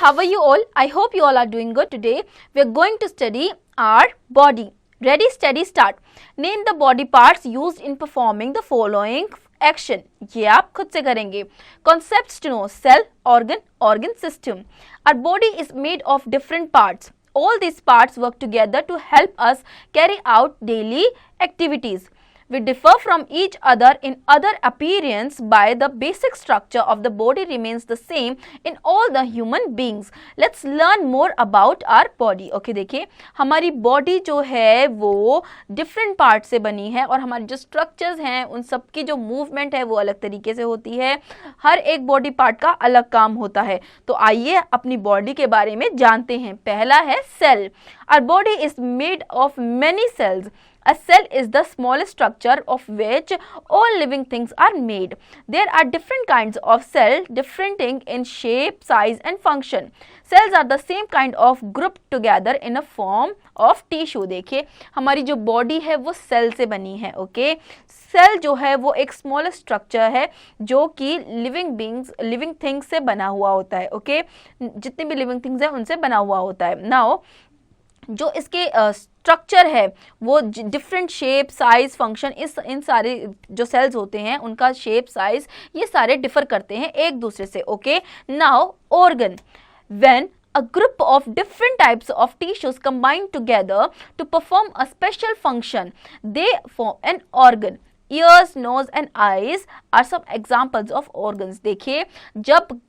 how are you all? I hope you all are doing good. Today we are going to study our body. Ready, steady, start. Name the body parts used in performing the following action. ये आप खुद से करेंगे. Concepts to know: cell, organ system. Our body is made of different parts. All these parts work together to help us carry out daily activities. We differ from each other in other appearance, by the basic structure of the body remains the same in all the human beings. Let's learn more about our body. Okay, देखिए हमारी body जो है वो different parts से बनी है और हमारी जो structures हैं उन सब की जो movement है वो अलग तरीके से होती है. हर एक body part का अलग काम होता है. तो आइए अपनी body के बारे में जानते हैं. पहला है cell. Our body is made of many cells. A cell is the smallest structure of which all living things are made. There are different kinds of cells, differing in shape, size and function. Cells are the same kind of grouped together in a form of tissue. देखिए हमारी जो body है वो cell से बनी है. Okay, cell जो है वो एक स्मॉलेस्ट स्ट्रक्चर है जो कि लिविंग थिंग्स से बना हुआ होता है. ओके, जितने भी लिविंग थिंग्स हैं उनसे बना हुआ होता है. नाउ जो इसके स्ट्रक्चर है वो डिफरेंट शेप, साइज, फंक्शन, इन सारे जो सेल्स होते हैं उनका शेप, साइज ये सारे डिफर करते हैं एक दूसरे से. Okay, now organ. When a group of different types of tissues combine together to perform a special function, they form an organ. Ears, nose and eyes are some examples of organs. देखिए जब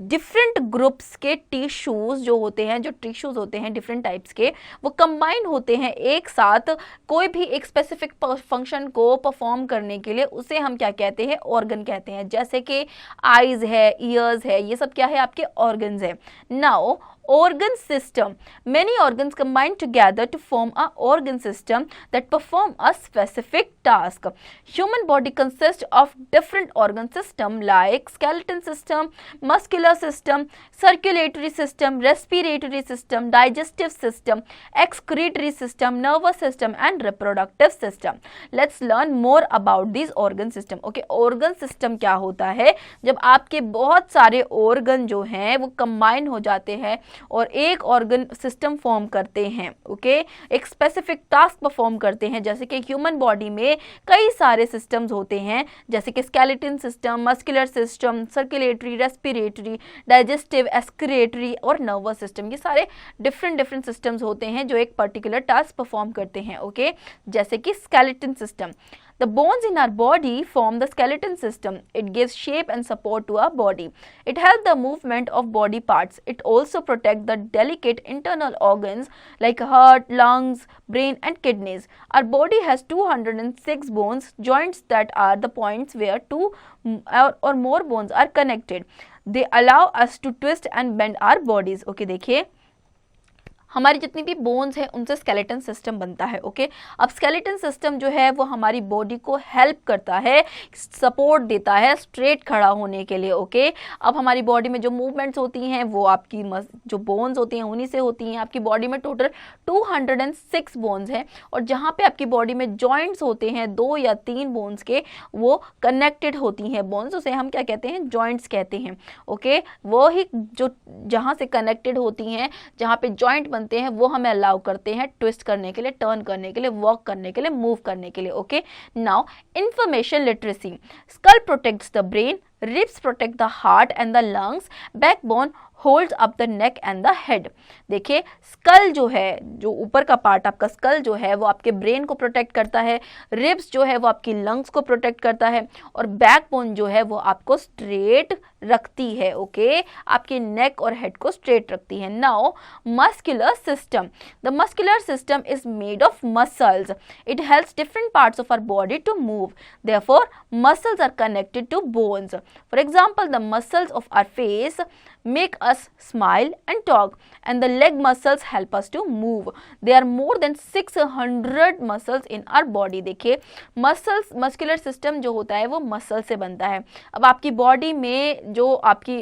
different groups के tissues जो होते हैं, जो tissues होते हैं different types के, वो कंबाइन होते हैं एक साथ कोई भी एक स्पेसिफिक फंक्शन को परफॉर्म करने के लिए, उसे हम क्या कहते हैं? ऑर्गन कहते हैं. जैसे कि आईज है, ईयर्स है, ये सब क्या है? आपके ऑर्गन्स है. Now organ system. Many organs combine together to form a organ system that perform a specific task. Human body consists of different organ system like skeleton system, muscular system, circulatory system, respiratory system, digestive system, excretory system, nervous system and reproductive system. Let's learn more about these organ system. Okay, organ system क्या होता है? जब आपके बहुत सारे organ जो हैं वो combine हो जाते हैं और एक ऑर्गन सिस्टम फॉर्म करते हैं. ओके, एक स्पेसिफिक टास्क परफॉर्म करते हैं. जैसे कि ह्यूमन बॉडी में कई सारे सिस्टम्स होते हैं, जैसे कि skeleton system, muscular system, circulatory, respiratory, digestive, excretory और नर्वस सिस्टम. ये सारे डिफरेंट सिस्टम्स होते हैं जो एक पर्टिकुलर टास्क परफॉर्म करते हैं. ओके, जैसे कि skeleton system. The bones in our body form the skeleton system. It gives shape and support to our body. It helps the movement of body parts. It also protects the delicate internal organs like heart, lungs, brain and kidneys. Our body has 206 bones, joints that are the points where two or more bones are connected. They allow us to twist and bend our bodies. Okay, देखिए हमारी जितनी भी bones हैं उनसे skeleton system बनता है. Okay, अब skeleton system जो है वो हमारी बॉडी को हेल्प करता है, सपोर्ट देता है स्ट्रेट खड़ा होने के लिए. ओके, अब हमारी बॉडी में जो मूवमेंट्स होती हैं वो आपकी जो बोन्स होती हैं उन्हीं से होती हैं. आपकी बॉडी में टोटल 206 बोन्स हैं और जहाँ पे आपकी बॉडी में जॉइंट्स होते हैं 2 या 3 बोन्स के, वो कनेक्टेड होती हैं बोन्स, उसे हम क्या कहते हैं? जॉइंट्स कहते हैं. ओके, वो ही जो जहाँ से कनेक्टेड होती हैं, जहाँ पे जॉइंट बनते हैं, वो हमें अलाउ करते हैं ट्विस्ट करने के लिए, टर्न करने के लिए, वॉक करने के लिए, मूव करने के लिए. Okay, now information literacy. Skull protects the brain, ribs protect the heart and the lungs, backbone holds up the neck and the head. देखिए स्कल जो है, जो ऊपर का पार्ट आपका स्कल जो है वो आपके ब्रेन को प्रोटेक्ट करता है, रिब्स जो है वो आपकी लंग्स को प्रोटेक्ट करता है और बैकबोन जो है वो आपको स्ट्रेट रखती है. ओके, आपके नेक और हेड को स्ट्रेट रखती है. Now muscular system. The muscular system is made of muscles. It helps different parts of our body to move. Therefore muscles are connected to bones. For example, the muscles of our face make us smile and talk, and the leg muscles help us to move. There are more than 600 muscles in our body. देखिए muscles, muscular system जो होता है वो muscle से बनता है. अब आपकी बॉडी में जो आपकी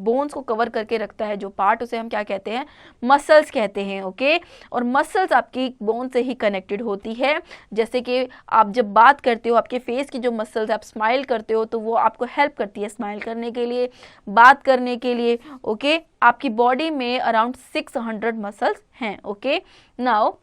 बोन्स को कवर करके रखता है जो पार्ट, उसे हम क्या कहते हैं? मसल्स कहते हैं. ओके, और मसल्स आपकी बोन से ही कनेक्टेड होती है. जैसे कि आप जब बात करते हो, आपके फेस की जो मसल्स, आप स्माइल करते हो तो वो आपको हेल्प करती है स्माइल करने के लिए, बात करने के लिए. ओके आपकी बॉडी में अराउंड 600 मसल्स हैं. Okay now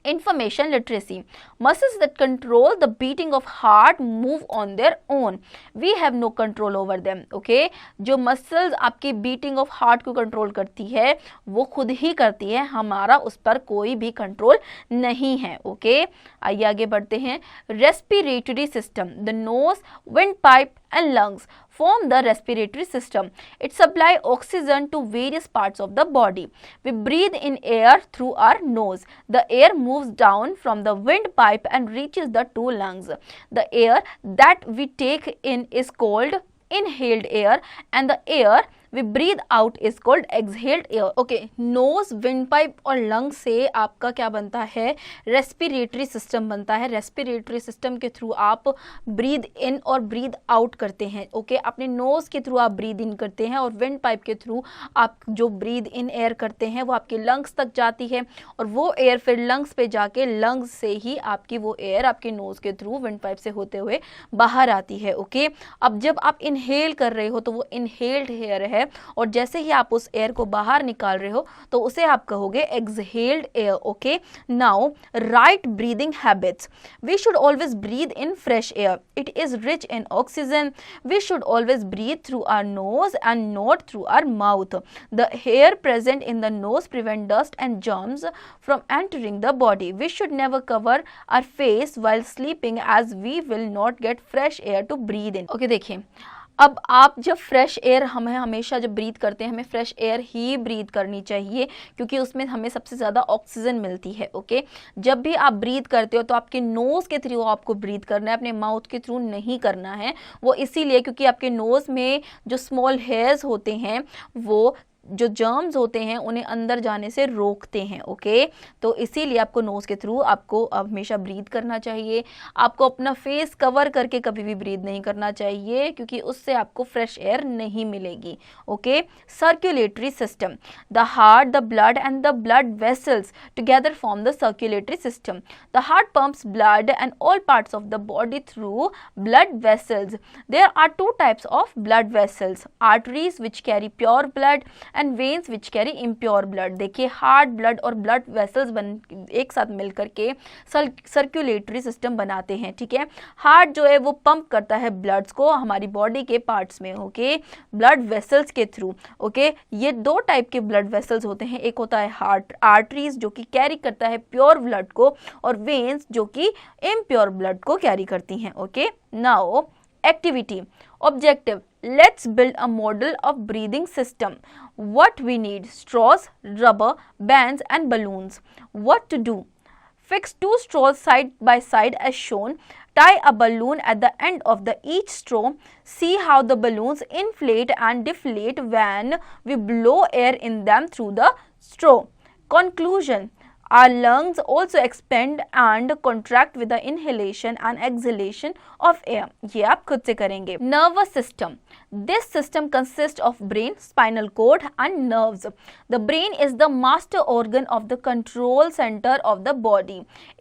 information literacy. Muscles that control the beating of heart move on their own. We have no control over them. Okay, जो muscles आपकी beating of heart को control करती है वो खुद ही करती है, हमारा उस पर कोई भी control नहीं है. Okay, आइए आगे बढ़ते हैं. Respiratory system. The nose, windpipe and lungs form the respiratory system. It supplies oxygen to various parts of the body. We breathe in air through our nose. The air moves down from the windpipe and reaches the two lungs. The air that we take in is called inhaled air and the air we breathe out is called exhaled air. Okay, nose, windpipe और lung से आपका क्या बनता है, respiratory system बनता है. Respiratory system के through आप ब्रीद इन और ब्रीद आउट करते हैं. ओके अपने नोज के थ्रू आप ब्रीद इन करते हैं और विंड पाइप के थ्रू आप जो ब्रीद इन एयर करते हैं वो आपके लंग्स तक जाती है और वो एयर फिर लंग्स पे जाके लंग्स से ही आपकी वो एयर आपके नोज के थ्रू विंड पाइप से होते हुए बाहर आती है. ओके अब जब आप इनहेल कर रहे हो तो वो इनहेल्ड एयर है और जैसे ही आप उस एयर को बाहर निकाल रहे हो तो उसे आप कहोगे exhaled air. Okay now right breathing habits. We should always breathe in fresh air. It is rich in oxygen. We should always breathe through our nose and not through our mouth. The air present in the nose prevent dust and germs from entering the body. We should never cover our face while sleeping as we will not get fresh air to breathe in. Okay देखिए अब आप जब fresh air हमें हमेशा जब breathe करते हैं हमें फ्रेश एयर ही ब्रीथ करनी चाहिए क्योंकि उसमें हमें सबसे ज़्यादा ऑक्सीजन मिलती है. ओके जब भी आप ब्रीथ करते हो तो आपके नोज़ के थ्रू आपको ब्रीथ करना है, अपने माउथ के थ्रू नहीं करना है. वो इसीलिए क्योंकि आपके नोज़ में जो स्मॉल हेयर्स होते हैं वो जो जर्म्स होते हैं उन्हें अंदर जाने से रोकते हैं. ओके तो इसीलिए आपको नोज़ के थ्रू आपको हमेशा ब्रीथ करना चाहिए. आपको अपना फेस कवर करके कभी भी ब्रीथ नहीं करना चाहिए क्योंकि उससे आपको फ्रेश एयर नहीं मिलेगी. Okay circulatory system. The heart, the blood and the blood vessels together form the circulatory system. The heart pumps blood and all parts of the body through blood vessels. There are two types of blood vessels, arteries which carry pure blood and veins which carry impure blood. देखिए heart, blood और blood vessels एक साथ मिलकर के circulatory system बनाते हैं. ठीक है हार्ट जो है वो पंप करता है ब्लड्स को हमारी बॉडी के पार्ट्स में. ओके ब्लड वेसल्स के थ्रू. ओके ये दो टाइप के ब्लड वेसल्स होते हैं. एक होता है हार्ट आर्टरीज जो कि कैरी करता है प्योर ब्लड को और वेन्स जो कि इम्प्योर ब्लड को कैरी करती हैं. Okay now activity. Objective. Let's build a model of breathing system. What we need: straws, rubber bands and balloons. What to do: fix two straws side by side as shown. Tie a balloon at the end of each straw. See how the balloons inflate and deflate when we blow air in them through the straw. Conclusion. Our lungs also expand and contract with the inhalation and exhalation of air. ये आप खुद से करेंगे. Nervous system. This system consists of brain, spinal cord and nerves. The brain is the master organ of the control center of the body.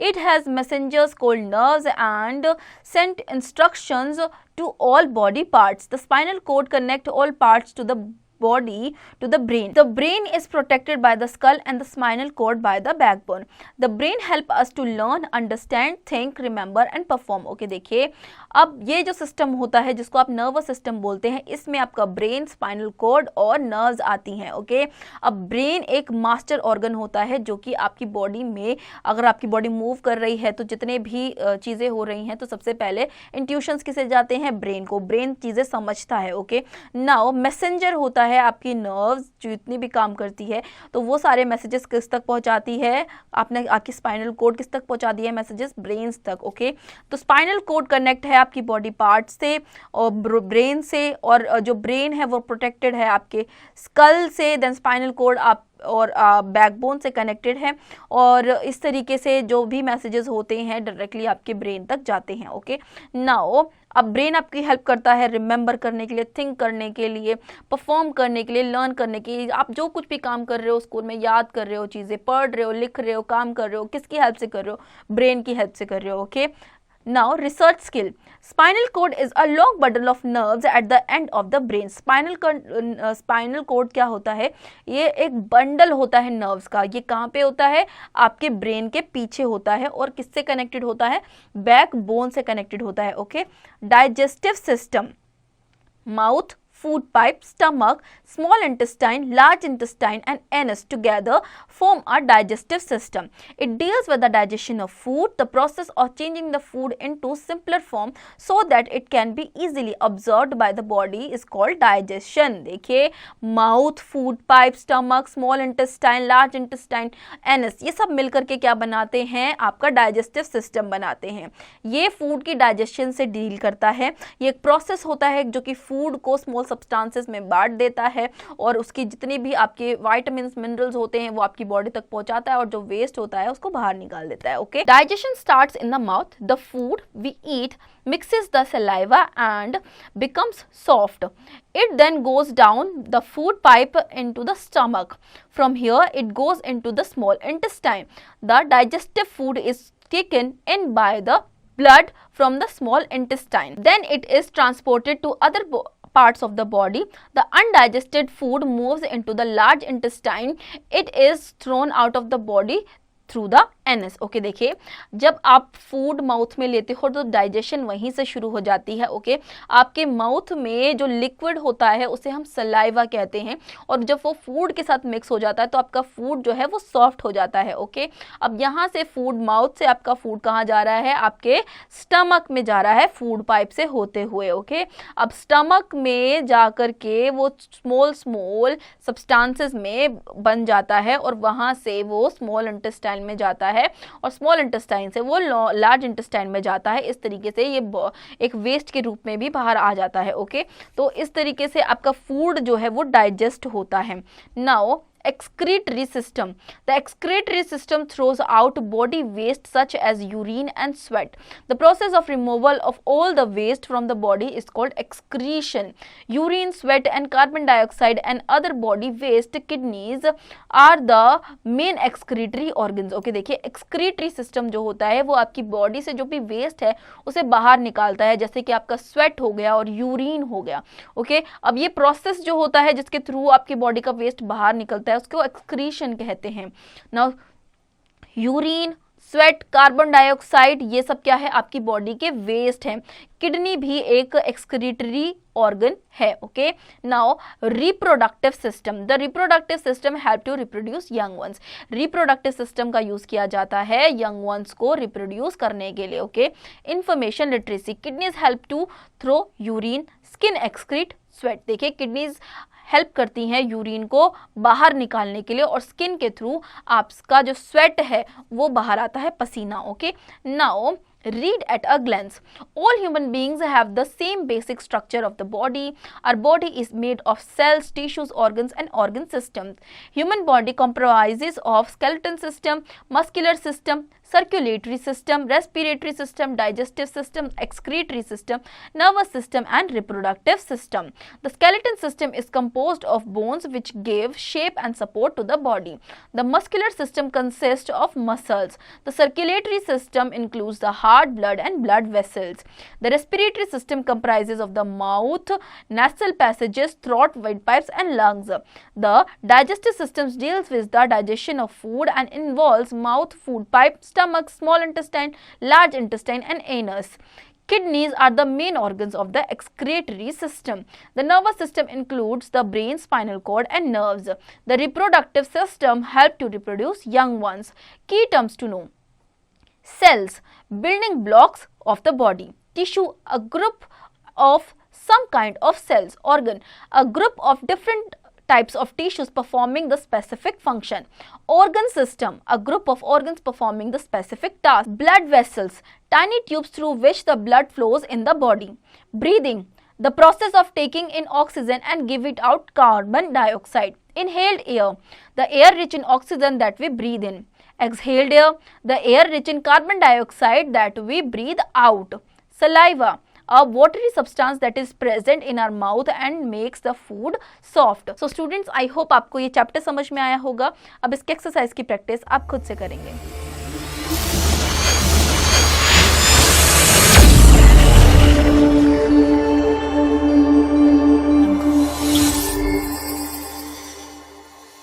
It has messengers called nerves and send instructions to all body parts. The spinal cord connects all parts to the body to the brain. The brain is protected by the skull and the spinal cord by the backbone. The brain help us to learn, understand, think, remember and perform. Okay देखिए अब ये जो system होता है जिसको आप nervous system बोलते हैं इसमें आपका ब्रेन, स्पाइनल कॉर्ड और नर्व्स आती हैं. ओके अब ब्रेन एक मास्टर ऑर्गन होता है जो कि आपकी बॉडी में अगर आपकी बॉडी मूव कर रही है तो जितने भी चीज़ें हो रही हैं तो सबसे पहले इंट्यूशंस किसे जाते हैं, ब्रेन को. ब्रेन चीज़ें समझता है. ओके नाउ मैसेंजर होता है आपकी नर्व्स जो इतनी भी काम करती है तो वो सारे मैसेजेस किस तक पहुंचाती है, आपने आपकी स्पाइनल कोड किस तक पहुंचा दिया है मैसेजेस, ब्रेन्स तक. ओके तो स्पाइनल कोड कनेक्ट है आपकी बॉडी पार्ट से और ब्रेन से और जो ब्रेन है वो प्रोटेक्टेड है आपके स्कल से. देन स्पाइनल कोड आप और बैकबोन से कनेक्टेड है और इस तरीके से जो भी मैसेजेस होते हैं डायरेक्टली आपके ब्रेन तक जाते हैं. ओके नाउ अब ब्रेन आपकी हेल्प करता है रिमेंबर करने के लिए, थिंक करने के लिए, परफॉर्म करने के लिए, लर्न करने के लिए. आप जो कुछ भी काम कर रहे हो स्कूल में, याद कर रहे हो, चीज़ें पढ़ रहे हो, लिख रहे हो, काम कर रहे हो, किसकी हेल्प से कर रहे हो, ब्रेन की हेल्प से कर रहे हो. Okay Now research skill. Spinal cord is a long bundle of nerves at the end of the brain. Spinal cord क्या होता है? ये एक बंडल होता है नर्व्स का. ये कहाँ पे होता है? आपके ब्रेन के पीछे होता है और किससे कनेक्टेड होता है? बैकबोन से कनेक्टेड होता है. Okay. Digestive system, mouth, food pipe, stomach, small intestine, large intestine and anus together form a digestive system. It deals with the digestion of food, the process of changing the food into simpler form so that it can be easily absorbed by the body is called digestion. देखिए, mouth, food pipe, stomach, small intestine, large intestine, anus, ये सब मिलकर के क्या बनाते हैं? आपका digestive system बनाते हैं. ये food की digestion से डील करता है. ये एक प्रोसेस होता है जो कि फूड को स्मॉल सब्सटेंसेस में बांट देता है और उसकी जितने भी आपके विटामिन्स, मिनरल्स होते हैं वो आपकी बॉडी तक पहुंचाता है और जो वेस्ट होता है उसको बाहर निकाल देता है. Okay. Digestion starts in the mouth. The food we eat mixes the saliva and becomes soft. It then goes down the food pipe into the stomach. From here it goes into the small intestine. The digestive food is taken in by the blood from the small intestine. Then it is transported to other parts of the body. The undigested food moves into the large intestine. It is thrown out of the body through the NS. Okay. देखिए, जब आप food mouth में लेते हो तो digestion वहीं से शुरू हो जाती है. ओके. आपके माउथ में जो लिक्विड होता है उसे हम सलाइवा कहते हैं और जब वो फूड के साथ मिक्स हो जाता है तो आपका फूड जो है वो सॉफ्ट हो जाता है. ओके. अब यहाँ से फूड, माउथ से आपका फूड कहाँ जा रहा है? आपके स्टमक में जा रहा है फूड पाइप से होते हुए. ओके. अब स्टमक में जा कर के वो स्मॉल सब्सटेंसेस में बन जाता है और वहाँ से वो स्मॉल इंटेस्टाइन में जाता है और स्मॉल इंटेस्टाइन से वो लार्ज इंटेस्टाइन में जाता है. इस तरीके से ये एक वेस्ट के रूप में भी बाहर आ जाता है. ओके. तो इस तरीके से आपका फूड जो है वो डाइजेस्ट होता है. Now excretory system. The excretory system throws out body waste such as urine and sweat. The process of removal of all the waste from the body is called excretion. Urine, sweat and carbon dioxide and other body waste, kidneys are the main excretory organs. Okay, देखिए, excretory system जो होता है वो आपकी body से जो भी waste है उसे बाहर निकालता है, जैसे कि आपका स्वेट हो गया और यूरिन हो गया. ओके. अब ये प्रोसेस जो होता है जिसके थ्रू आपकी बॉडी का वेस्ट बाहर निकलता है उसको एक्सक्रीशन कहते हैं. Now urine, sweat, carbon dioxide, ये सब क्या है? आपकी बॉडी के वेस्ट हैं. किडनी भी एक एक्सक्रीटरी ऑर्गन है. Okay. Now reproductive system. The reproductive system help to reproduce young ones. Reproductive system का यूज किया जाता है यंग वंस को रिप्रोड्यूस करने के लिए. Okay. Information literacy. Kidneys help to throw urine, skin excrete sweat. देखिए, किडनीज हेल्प करती हैं यूरिन को बाहर निकालने के लिए और स्किन के थ्रू आपका जो स्वेट है वो बाहर आता है, पसीना. Okay. Now read at a glance. All human beings have the same basic structure of the body. Our body is made of cells, tissues, organs and organ systems. Human body comprises of skeletal system, muscular system, circulatory system, respiratory system, digestive system, excretory system, nervous system and reproductive system. The skeleton system is composed of bones which give shape and support to the body. The muscular system consists of muscles. The circulatory system includes the heart, blood and blood vessels. The respiratory system comprises of the mouth, nasal passages, throat, windpipes and lungs. The digestive system deals with the digestion of food and involves mouth, food pipe, stomach, small intestine, large intestine and anus. Kidneys are the main organs of the excretory system. The nervous system includes the brain, spinal cord and nerves. The reproductive system help to reproduce young ones. Key terms to know. Cells, building blocks of the body. Tissue, a group of some kind of cells. Organ, a group of different types of tissues performing the specific function. Organ system, a group of organs performing the specific task. Blood vessels, tiny tubes through which the blood flows in the body. Breathing, the process of taking in oxygen and giving out carbon dioxide. Inhaled air, the air rich in oxygen that we breathe in. Exhaled air, the air rich in carbon dioxide that we breathe out. Saliva, a watery substance that is present in our mouth and makes the food soft. So students, I hope आपको ये chapter समझ में आया होगा. अब इसके exercise की practice आप खुद से करेंगे.